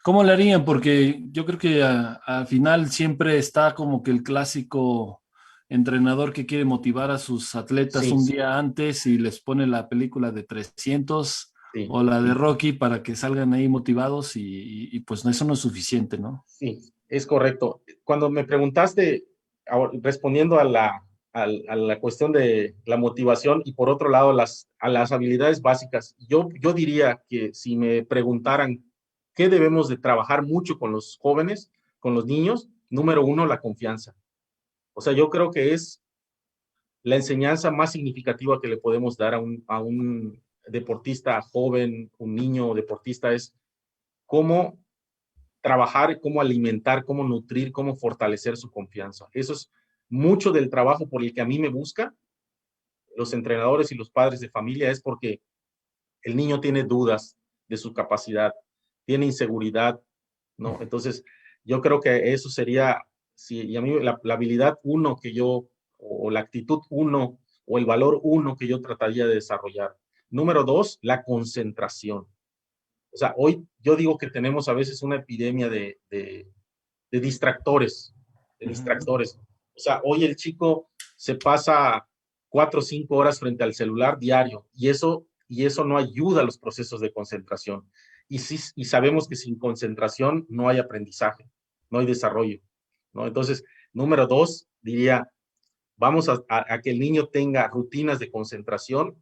¿Cómo le harían? Porque yo creo que al final siempre está como que el clásico entrenador que quiere motivar a sus atletas Sí, un día antes y les pone la película de 300 sí, o la de Rocky para que salgan ahí motivados y pues eso no es suficiente, ¿no? sí, es correcto. Cuando me preguntaste, respondiendo a la cuestión de la motivación y por otro lado a las habilidades básicas, yo diría que si me preguntaran qué debemos de trabajar mucho con los jóvenes, con los niños, número 1, la confianza. O sea, yo creo que es la enseñanza más significativa que le podemos dar a un deportista joven, un niño deportista, es cómo trabajar, cómo alimentar, cómo nutrir, cómo fortalecer su confianza. Eso es mucho del trabajo por el que a mí me buscan los entrenadores y los padres de familia, es porque el niño tiene dudas de su capacidad, tiene inseguridad, ¿no? Entonces, yo creo que eso sería, y a mí la habilidad 1 que yo, o la actitud 1, o el valor 1 que yo trataría de desarrollar. Número 2, la concentración. O sea, hoy yo digo que tenemos a veces una epidemia de distractores, de distractores. O sea, hoy el chico se pasa 4 o 5 horas frente al celular diario y eso no ayuda a los procesos de concentración. Y sabemos que sin concentración no hay aprendizaje, no hay desarrollo, ¿no? Entonces, número 2, diría, vamos a que el niño tenga rutinas de concentración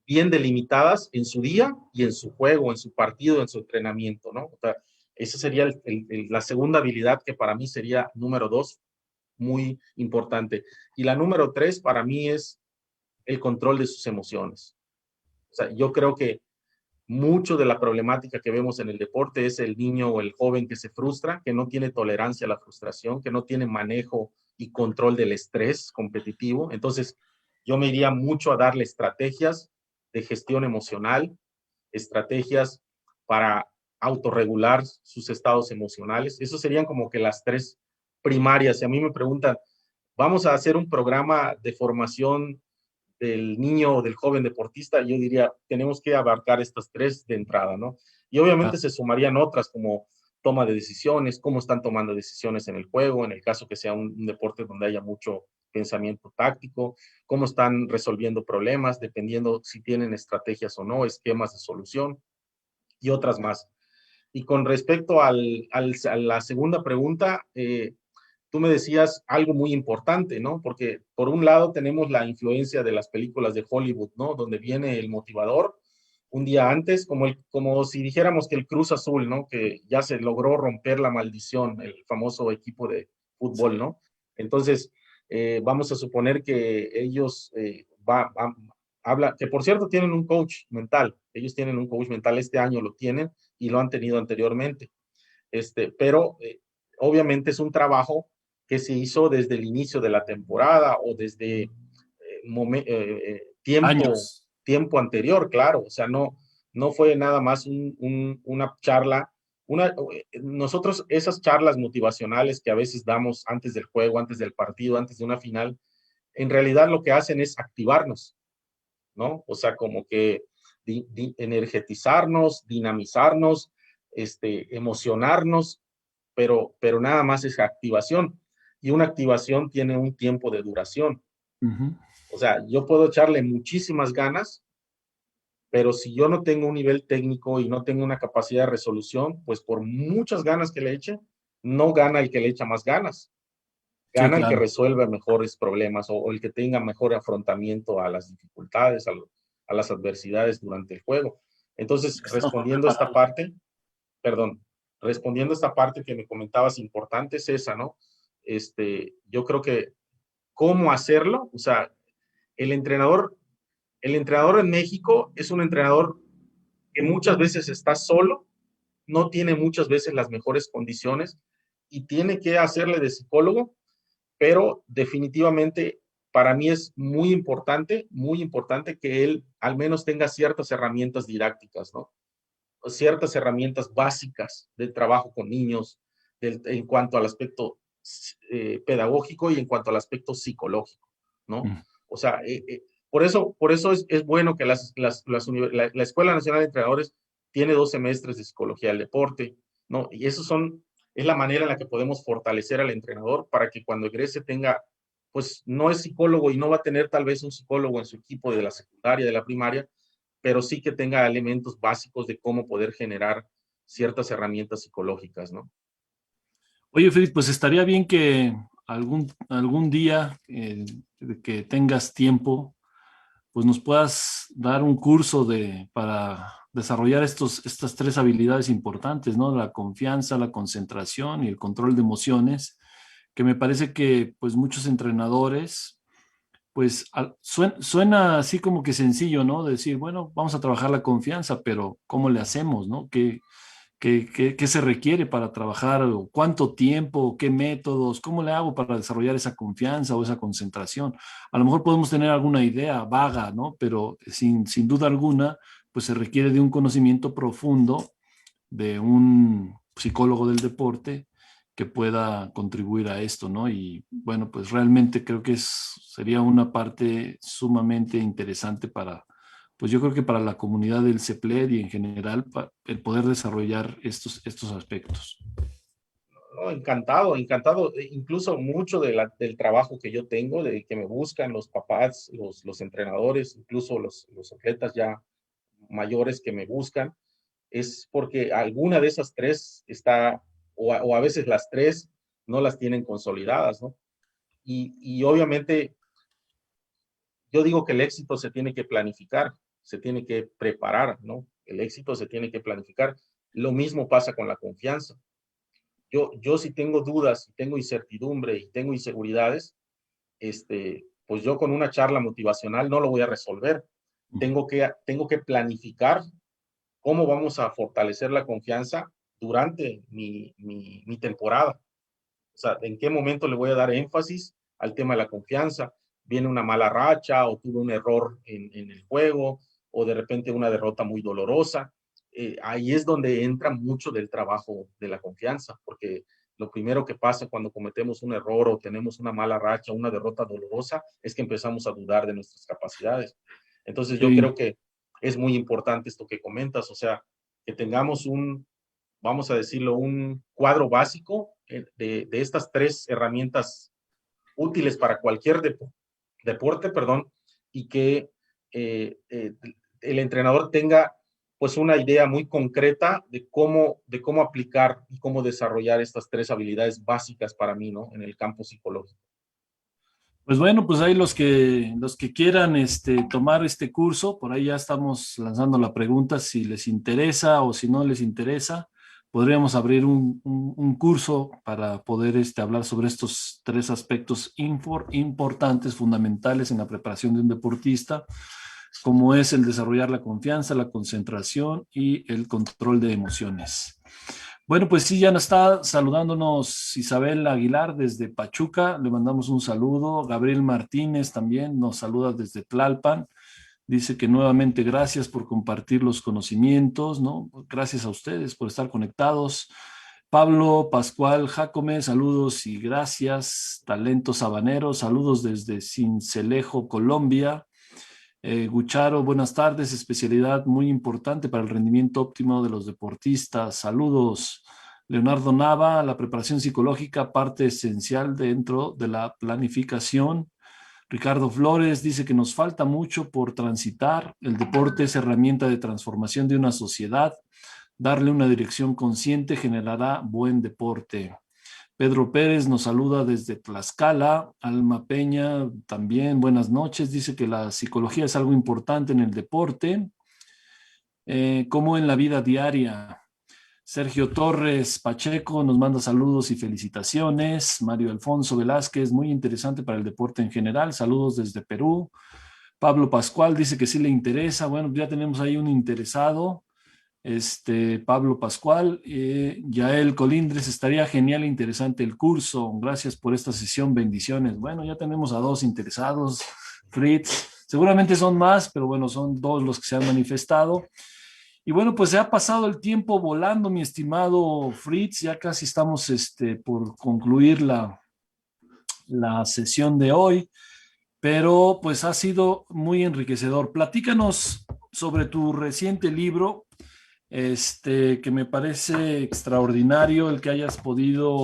bien delimitadas en su día y en su juego, en su partido, en su entrenamiento, ¿no? O sea, esa sería la segunda habilidad que para mí sería número 2, muy importante. Y la número 3 para mí es el control de sus emociones. O sea, yo creo que mucho de la problemática que vemos en el deporte es el niño o el joven que se frustra, que no tiene tolerancia a la frustración, que no tiene manejo y control del estrés competitivo. Entonces, yo me iría mucho a darle estrategias de gestión emocional, estrategias para autorregular sus estados emocionales. Esos serían como que las 3 primarias. Si a mí me preguntan, vamos a hacer un programa de formación del niño o del joven deportista, yo diría, tenemos que abarcar estas 3 de entrada, ¿no? Y obviamente se sumarían otras como toma de decisiones, cómo están tomando decisiones en el juego, en el caso que sea un deporte donde haya mucho pensamiento táctico, cómo están resolviendo problemas, dependiendo si tienen estrategias o no, esquemas de solución y otras más. Y con respecto a la segunda pregunta, tú me decías algo muy importante, ¿no? Porque por un lado tenemos la influencia de las películas de Hollywood, ¿no? Donde viene el motivador un día antes, como si dijéramos que el Cruz Azul, ¿no? Que ya se logró romper la maldición, el famoso equipo de fútbol, ¿no? Entonces, vamos a suponer que ellos habla, que por cierto tienen un coach mental, ellos tienen un coach mental, este año lo tienen y lo han tenido anteriormente. Pero obviamente es un trabajo que se hizo desde el inicio de la temporada o desde Años. tiempo anterior, claro. O sea, no fue nada más una charla. Nosotros esas charlas motivacionales que a veces damos antes del juego, antes del partido, antes de una final, en realidad lo que hacen es activarnos, ¿no? O sea, como que energetizarnos, dinamizarnos, emocionarnos, pero nada más es activación. Y una activación tiene un tiempo de duración. O sea, yo puedo echarle muchísimas ganas, pero si yo no tengo un nivel técnico y no tengo una capacidad de resolución, pues por muchas ganas que le eche, no gana el que le echa más ganas. Sí, Gana el que claro. resuelve mejores problemas o el que tenga mejor afrontamiento a las dificultades, a las adversidades durante el juego. Entonces, Estamos más preparados. respondiendo a esta parte que me comentabas importante es esa, ¿no? Yo creo que cómo hacerlo, o sea, el entrenador, el entrenador en México es un entrenador que muchas veces está solo, no tiene muchas veces las mejores condiciones y tiene que hacerle de psicólogo, pero definitivamente para mí es muy importante que él al menos tenga ciertas herramientas didácticas, ¿no? Ciertas herramientas básicas de trabajo con niños en cuanto al aspecto pedagógico y en cuanto al aspecto psicológico, ¿no? O sea, por eso es bueno que la Escuela Nacional de Entrenadores tiene 2 semestres de psicología del deporte, ¿no? Y es la manera en la que podemos fortalecer al entrenador para que cuando egrese tenga, pues no es psicólogo y no va a tener tal vez un psicólogo en su equipo de la secundaria, de la primaria, pero sí que tenga elementos básicos de cómo poder generar ciertas herramientas psicológicas, ¿no? Oye, Félix, pues estaría bien que algún día que tengas tiempo, pues nos puedas dar un curso para desarrollar estas 3 habilidades importantes, ¿no? La confianza, la concentración y el control de emociones, que me parece que pues muchos entrenadores, pues suena así como que sencillo, ¿no? Decir, bueno, vamos a trabajar la confianza, pero ¿cómo le hacemos, no? ¿Qué se requiere para trabajar? ¿O cuánto tiempo? ¿Qué métodos? ¿Cómo le hago para desarrollar esa confianza o esa concentración? A lo mejor podemos tener alguna idea vaga, ¿no? Pero sin duda alguna, pues se requiere de un conocimiento profundo de un psicólogo del deporte que pueda contribuir a esto, ¿no? Y bueno, pues realmente creo que sería una parte sumamente interesante pues yo creo que para la comunidad del CEPLED y en general, el poder desarrollar estos aspectos. No, encantado, encantado. Incluso mucho del trabajo que yo tengo, de que me buscan los papás, los entrenadores, incluso los atletas ya mayores que me buscan, es porque alguna de esas 3 está, o a veces las 3 no las tienen consolidadas, ¿no? Y obviamente yo digo que el éxito se tiene que planificar, se tiene que preparar, ¿no? El éxito se tiene que planificar. Lo mismo pasa con la confianza. yo si tengo dudas, si tengo incertidumbre y tengo inseguridades, pues yo con una charla motivacional no lo voy a resolver. Tengo que planificar cómo vamos a fortalecer la confianza durante mi temporada. O sea, en qué momento le voy a dar énfasis al tema de la confianza. Viene una mala racha o tuve un error en el juego o de repente una derrota muy dolorosa. Ahí es donde entra mucho del trabajo de la confianza, porque lo primero que pasa cuando cometemos un error o tenemos una mala racha, una derrota dolorosa, es que empezamos a dudar de nuestras capacidades. Entonces yo Sí. creo que es muy importante esto que comentas, o sea, que tengamos vamos a decirlo, un cuadro básico de estas tres herramientas útiles para cualquier deporte, perdón, y que el entrenador tenga pues una idea muy concreta de cómo aplicar y cómo desarrollar estas tres habilidades básicas para mí, ¿no? En el campo psicológico. Pues bueno, pues ahí los que quieran tomar este curso, por ahí ya estamos lanzando la pregunta si les interesa o si no les interesa. Podríamos abrir un curso para poder hablar sobre estos tres aspectos importantes, fundamentales en la preparación de un deportista, como es el desarrollar la confianza, la concentración y el control de emociones. Bueno, pues sí, ya nos está saludándonos Isabel Aguilar desde Pachuca, le mandamos un saludo. Gabriel Martínez también nos saluda desde Tlalpan. Dice que nuevamente gracias por compartir los conocimientos, ¿no? Gracias a ustedes por estar conectados. Pablo Pascual Jacome, saludos y gracias. Talento Sabanero, saludos desde Sincelejo, Colombia. Gucharo, buenas tardes, especialidad muy importante para el rendimiento óptimo de los deportistas. Saludos. Leonardo Nava, la preparación psicológica, parte esencial dentro de la planificación. Ricardo Flores dice que nos falta mucho por transitar. El deporte es herramienta de transformación de una sociedad. Darle una dirección consciente generará buen deporte. Pedro Pérez nos saluda desde Tlaxcala. Alma Peña también, buenas noches. Dice que la psicología es algo importante en el deporte, como en la vida diaria. Sergio Torres Pacheco nos manda saludos y felicitaciones. Mario Alfonso Velázquez, muy interesante para el deporte en general. Saludos desde Perú. Pablo Pascual dice que sí le interesa. Bueno, ya tenemos ahí un interesado. Pablo Pascual, Yael Colindres, estaría genial e interesante el curso. Gracias por esta sesión, bendiciones. Bueno, ya tenemos a 2 interesados, Fritz. Seguramente son más, pero bueno, son 2 los que se han manifestado. Y bueno, pues se ha pasado el tiempo volando, mi estimado Fritz. Ya casi estamos por concluir la sesión de hoy, pero pues ha sido muy enriquecedor. Platícanos sobre tu reciente libro, que me parece extraordinario el que hayas podido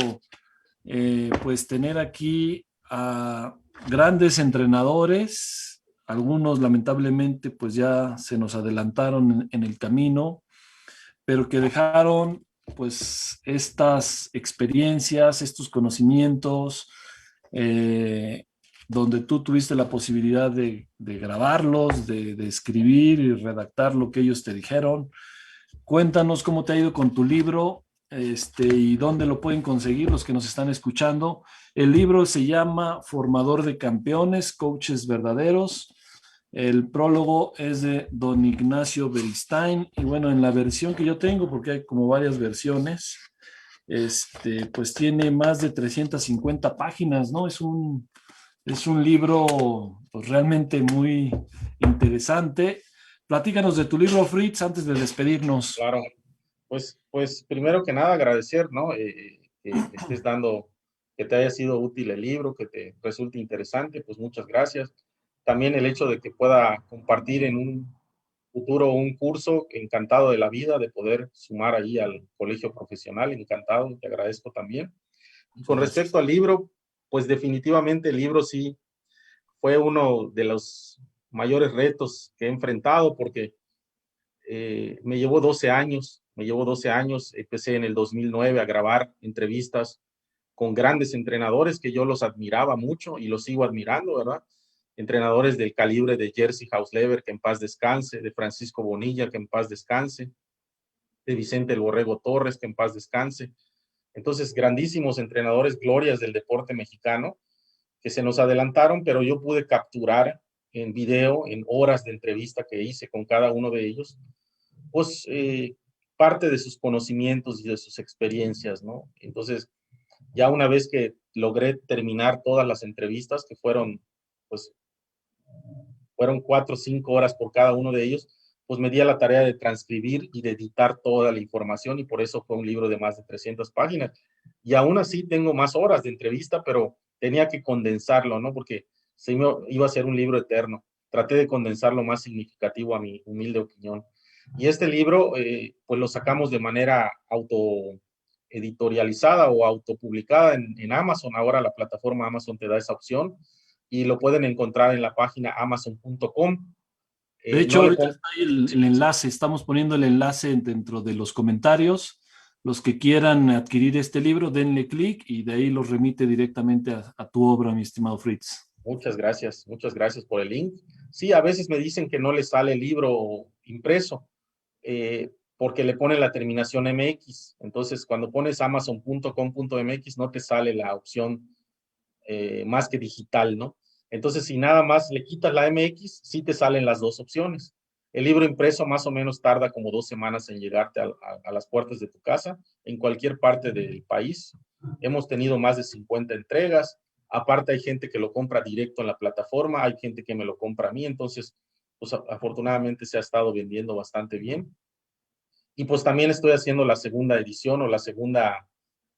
pues tener aquí a grandes entrenadores. Algunos lamentablemente pues ya se nos adelantaron en el camino, pero que dejaron pues estas experiencias, estos conocimientos, donde tú tuviste la posibilidad de grabarlos, de escribir y redactar lo que ellos te dijeron. Cuéntanos cómo te ha ido con tu libro, y dónde lo pueden conseguir los que nos están escuchando. El libro se llama Formador de Campeones, Coaches Verdaderos. El prólogo es de don Ignacio Beristain y bueno, en la versión que yo tengo, porque hay como varias versiones, pues tiene más de 350 páginas, ¿no? Es un libro pues, realmente muy interesante. Platícanos de tu libro, Fritz, antes de despedirnos. Claro, pues primero que nada agradecer, ¿no? Que estés dando, que te haya sido útil el libro, que te resulte interesante, pues muchas gracias. También el hecho de que pueda compartir en un futuro un curso, encantado de la vida, de poder sumar ahí al colegio profesional, encantado, te agradezco también. Y con respecto al libro, pues definitivamente el libro sí fue uno de los mayores retos que he enfrentado porque me llevó 12 años, empecé en el 2009 a grabar entrevistas con grandes entrenadores que yo los admiraba mucho y los sigo admirando, ¿verdad? Entrenadores del calibre de Jerzy Hausleber, que en paz descanse, de Francisco Bonilla, que en paz descanse, de Vicente El Borrego Torres, que en paz descanse. Entonces, grandísimos entrenadores, glorias del deporte mexicano, que se nos adelantaron, pero yo pude capturar en video, en horas de entrevista que hice con cada uno de ellos, pues parte de sus conocimientos y de sus experiencias, ¿no? Entonces, ya una vez que logré terminar todas las entrevistas, que fueron 4 o 5 horas por cada uno de ellos, pues me di a la tarea de transcribir y de editar toda la información, y por eso fue un libro de más de 300 páginas. Y aún así tengo más horas de entrevista, pero tenía que condensarlo, ¿no? Porque iba a ser un libro eterno. Traté de condensar lo más significativo a mi humilde opinión. Y este libro, pues lo sacamos de manera autoeditorializada o autopublicada en Amazon. Ahora la plataforma Amazon te da esa opción y lo pueden encontrar en la página amazon.com. De hecho, ahorita está ahí el enlace, estamos poniendo el enlace dentro de los comentarios. Los que quieran adquirir este libro, denle clic y de ahí los remite directamente a tu obra, mi estimado Fritz. Muchas gracias por el link. Sí, a veces me dicen que no les sale el libro impreso porque le ponen la terminación MX. Entonces, cuando pones amazon.com.mx no te sale la opción más que digital, ¿no? Entonces, si nada más le quitas la MX, sí te salen las dos opciones. El libro impreso más o menos tarda como 2 semanas en llegarte a las puertas de tu casa, en cualquier parte del país. Hemos tenido más de 50 entregas. Aparte, hay gente que lo compra directo en la plataforma, hay gente que me lo compra a mí. Entonces, pues afortunadamente se ha estado vendiendo bastante bien. Y pues también estoy haciendo la segunda edición o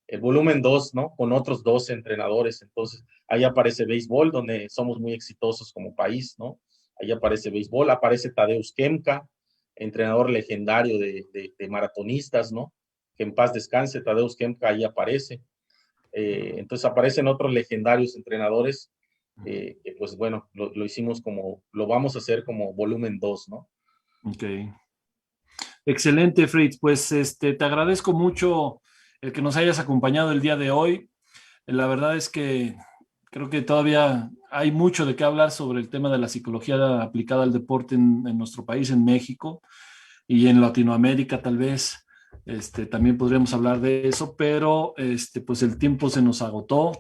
el volumen 2, ¿no? Con otros 12 entrenadores. Entonces, ahí aparece béisbol, donde somos muy exitosos como país, ¿no? Ahí aparece béisbol, aparece Tadeusz Kemka, entrenador legendario de maratonistas, ¿no? Que en paz descanse, Tadeusz Kemka ahí aparece. Entonces aparecen otros legendarios entrenadores, que pues bueno, lo hicimos lo vamos a hacer como volumen 2, ¿no? Ok. Excelente, Fritz. Pues te agradezco mucho el que nos hayas acompañado el día de hoy. La verdad es que creo que todavía hay mucho de qué hablar sobre el tema de la psicología aplicada al deporte en nuestro país, en México y en Latinoamérica tal vez. También podríamos hablar de eso, pero pues el tiempo se nos agotó.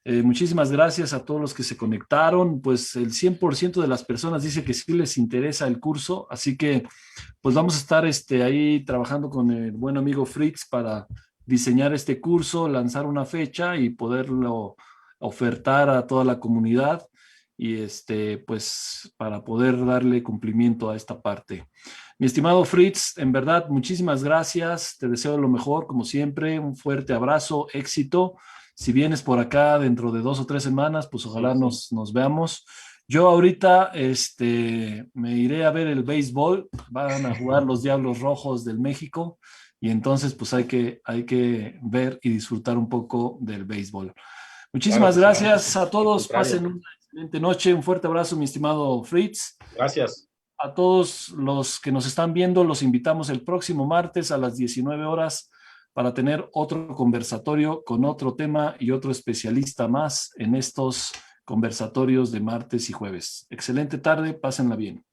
Muchísimas gracias a todos los que se conectaron. Pues el 100% de las personas dice que sí les interesa el curso, así que pues vamos a estar ahí trabajando con el buen amigo Fritz para diseñar este curso, lanzar una fecha y poderlo ofertar a toda la comunidad y pues para poder darle cumplimiento a esta parte. Mi estimado Fritz, en verdad, muchísimas gracias. Te deseo lo mejor, como siempre. Un fuerte abrazo, éxito. Si vienes por acá dentro de 2 o 3 semanas, pues ojalá sí. Nos veamos. Yo ahorita me iré a ver el béisbol. Van a jugar los Diablos Rojos del México y entonces pues hay que ver y disfrutar un poco del béisbol. Muchísimas gracias a todos. Pasen una excelente noche. Un fuerte abrazo, mi estimado Fritz. Gracias. A todos los que nos están viendo, los invitamos el próximo martes a las 19 horas para tener otro conversatorio con otro tema y otro especialista más en estos conversatorios de martes y jueves. Excelente tarde, pásenla bien.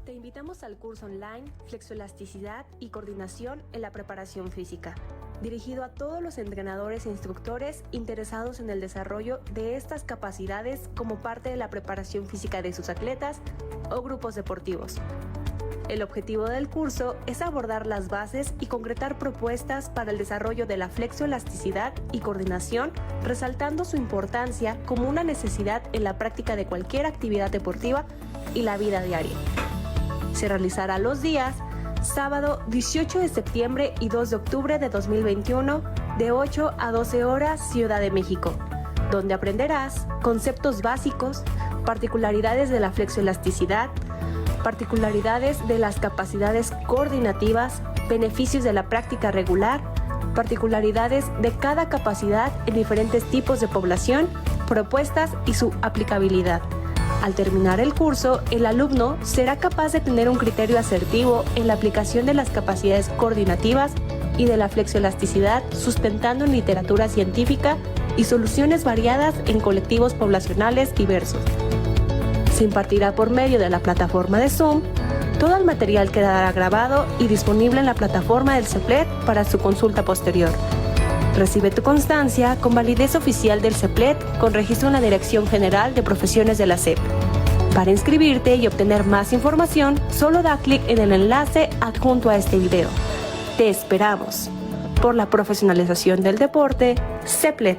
Te invitamos al curso online Flexoelasticidad y Coordinación en la Preparación Física, dirigido a todos los entrenadores e instructores interesados en el desarrollo de estas capacidades como parte de la preparación física de sus atletas o grupos deportivos. El objetivo del curso es abordar las bases y concretar propuestas para el desarrollo de la flexoelasticidad y coordinación, resaltando su importancia como una necesidad en la práctica de cualquier actividad deportiva y la vida diaria. Se realizará los días sábado 18 de septiembre y 2 de octubre de 2021 de 8 a 12 horas Ciudad de México, donde aprenderás conceptos básicos, particularidades de la flexoelasticidad, particularidades de las capacidades coordinativas, beneficios de la práctica regular, particularidades de cada capacidad en diferentes tipos de población, propuestas y su aplicabilidad. Al terminar el curso, el alumno será capaz de tener un criterio asertivo en la aplicación de las capacidades coordinativas y de la flexoelasticidad, sustentando en literatura científica y soluciones variadas en colectivos poblacionales diversos. Se impartirá por medio de la plataforma de Zoom. Todo el material quedará grabado y disponible en la plataforma del CEPLET para su consulta posterior. Recibe tu constancia con validez oficial del CEPLET con registro en la Dirección General de Profesiones de la SEP. Para inscribirte y obtener más información, solo da clic en el enlace adjunto a este video. Te esperamos. Por la profesionalización del deporte, CEPLET.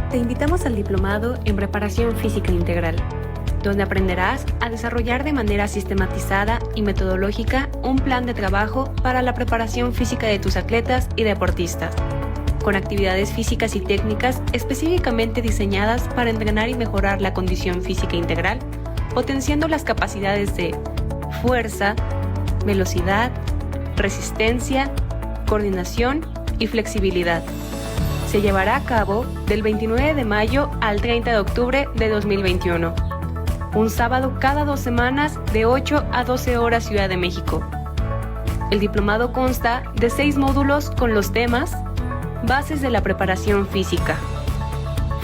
Te invitamos al Diplomado en Preparación Física Integral, donde aprenderás a desarrollar de manera sistematizada y metodológica un plan de trabajo para la preparación física de tus atletas y deportistas, con actividades físicas y técnicas específicamente diseñadas para entrenar y mejorar la condición física integral, potenciando las capacidades de fuerza, velocidad, resistencia, coordinación y flexibilidad. Se llevará a cabo del 29 de mayo al 30 de octubre de 2021. Un sábado cada 2 semanas de 8 a 12 horas Ciudad de México. El diplomado consta de 6 módulos con los temas: Bases de la preparación física,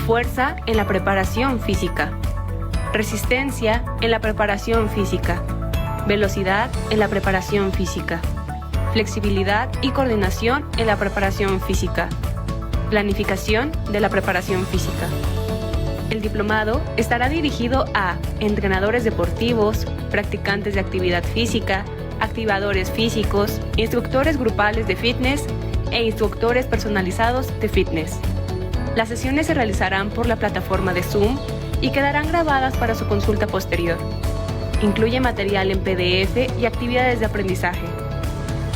Fuerza en la preparación física, Resistencia en la preparación física, Velocidad en la preparación física, Flexibilidad y coordinación en la preparación física, Planificación de la preparación física. El diplomado estará dirigido a entrenadores deportivos, practicantes de actividad física, activadores físicos, instructores grupales de fitness e instructores personalizados de fitness. Las sesiones se realizarán por la plataforma de Zoom y quedarán grabadas para su consulta posterior. Incluye material en PDF y actividades de aprendizaje.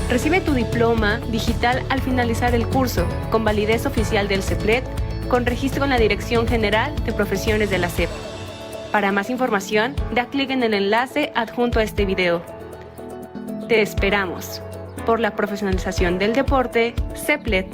Recibe tu diploma digital al finalizar el curso, con validez oficial del CEPLET, con registro en la Dirección General de Profesiones de la SEP. Para más información, da clic en el enlace adjunto a este video. Te esperamos. Por la profesionalización del deporte, CEPLET.